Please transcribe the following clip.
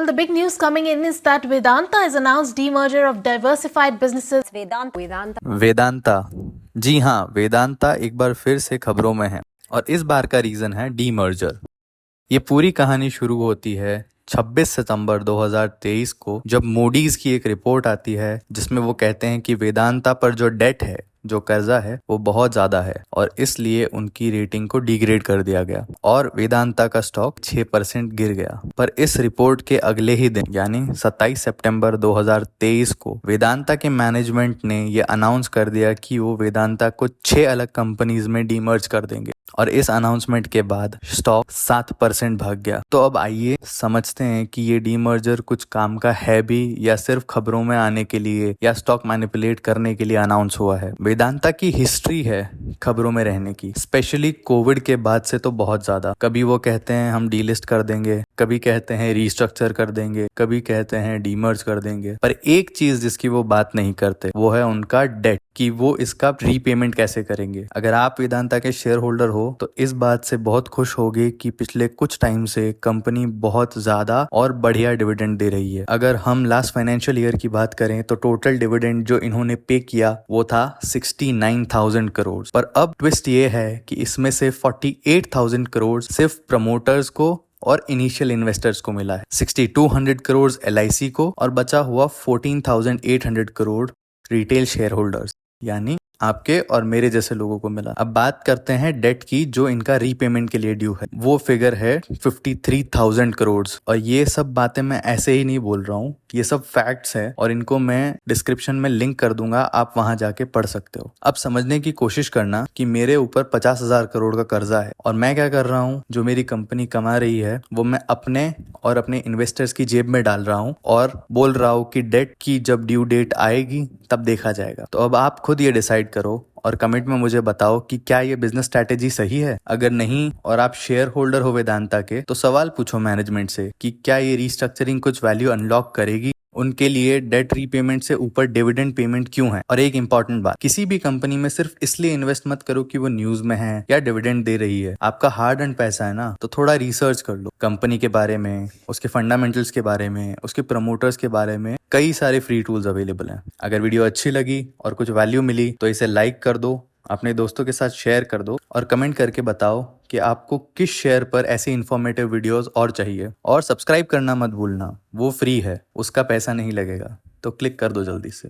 the big news coming in is that Vedanta has announced demerger of diversified businesses. Vedanta. जी हाँ, वेदांता एक बार फिर से खबरों में है और इस बार का रीजन है डीमर्जर। ये पूरी कहानी शुरू होती है 26 सितंबर 2023 को, जब मूडीज की एक रिपोर्ट आती है जिसमें वो कहते हैं कि वेदांता पर जो डेट है, जो कर्जा है, वो बहुत ज्यादा है और इसलिए उनकी रेटिंग को डिग्रेड कर दिया गया और वेदांता का स्टॉक 6% गिर गया। पर इस रिपोर्ट के अगले ही दिन यानी 27 सितंबर 2023 को वेदांता के मैनेजमेंट ने ये अनाउंस कर दिया कि वो वेदांता को 6 अलग कंपनीज में डीमर्ज कर देंगे और इस अनाउंसमेंट के बाद स्टॉक 7% भाग गया। तो अब आइए समझते हैं कि ये डीमर्जर कुछ काम का है भी या सिर्फ खबरों में आने के लिए या स्टॉक मैनिपुलेट करने के लिए अनाउंस हुआ है। वेदांता की हिस्ट्री है खबरों में रहने की, स्पेशली कोविड के बाद से तो बहुत ज्यादा। कभी वो कहते हैं हम डीलिस्ट कर देंगे, कभी कहते हैं रीस्ट्रक्चर कर देंगे, कभी कहते हैं डीमर्ज कर देंगे, पर एक चीज जिसकी वो बात नहीं करते वो है उनका डेट, कि वो इसका रीपेमेंट कैसे करेंगे। अगर आप वेदांता के शेयर होल्डर हो तो इस बात से बहुत खुश होगे कि पिछले कुछ टाइम से कंपनी बहुत ज्यादा और बढ़िया डिविडेंड दे रही है। अगर हम लास्ट फाइनेंशियल ईयर की बात करें तो टोटल डिविडेंड जो इन्होंने पे किया वो था 69,000 करोड़, पर अब ट्विस्ट ये है कि इसमें से 48,000 करोड़ सिर्फ प्रमोटर्स को और इनिशियल इन्वेस्टर्स को मिला है, 6200 करोड़ LIC को और बचा हुआ 14,800 करोड़ रिटेल शेयर होल्डर्स यानी आपके और मेरे जैसे लोगों को मिला। अब बात करते हैं डेट की जो इनका रीपेमेंट के लिए ड्यू है। वो फिगर है 53,000 करोड़ और ये सब बातें मैं ऐसे ही नहीं बोल रहा हूँ, ये सब फैक्ट्स है और इनको मैं डिस्क्रिप्शन में लिंक कर दूंगा, आप वहां जाके पढ़ सकते हो। अब समझने की कोशिश करना कि मेरे ऊपर 50,000 करोड़ का कर्जा है और मैं क्या कर रहा हूँ, जो मेरी कंपनी कमा रही है वो मैं अपने और अपने इन्वेस्टर्स की जेब में डाल रहा हूँ और बोल रहा हूँ कि डेट की जब ड्यू डेट आएगी तब देखा जाएगा। तो अब आप खुद ये डिसाइड करो और कमेंट में मुझे बताओ कि क्या ये बिजनेस स्ट्रैटेजी सही है। अगर नहीं और आप शेयर होल्डर हो वेदांता के तो सवाल पूछो मैनेजमेंट से कि क्या ये रीस्ट्रक्चरिंग कुछ वैल्यू अनलॉक करेगी। उनके लिए डेट रीपेमेंट से ऊपर डिविडेंड पेमेंट क्यों है। और एक इंपॉर्टेंट बात, किसी भी कंपनी में सिर्फ इसलिए इन्वेस्ट मत करो कि वो न्यूज में है या डिविडेंड दे रही है। आपका हार्ड एंड पैसा है ना, तो थोड़ा रिसर्च कर लो कंपनी के बारे में, उसके फंडामेंटल्स के बारे में, उसके प्रमोटर्स के बारे में। कई सारे फ्री टूल्स अवेलेबल हैं। अगर वीडियो अच्छी लगी और कुछ वैल्यू मिली तो इसे लाइक कर दो, अपने दोस्तों के साथ शेयर कर दो और कमेंट करके बताओ कि आपको किस शेयर पर ऐसे इन्फॉर्मेटिव वीडियोस और चाहिए। और सब्सक्राइब करना मत भूलना, वो फ्री है, उसका पैसा नहीं लगेगा, तो क्लिक कर दो जल्दी से।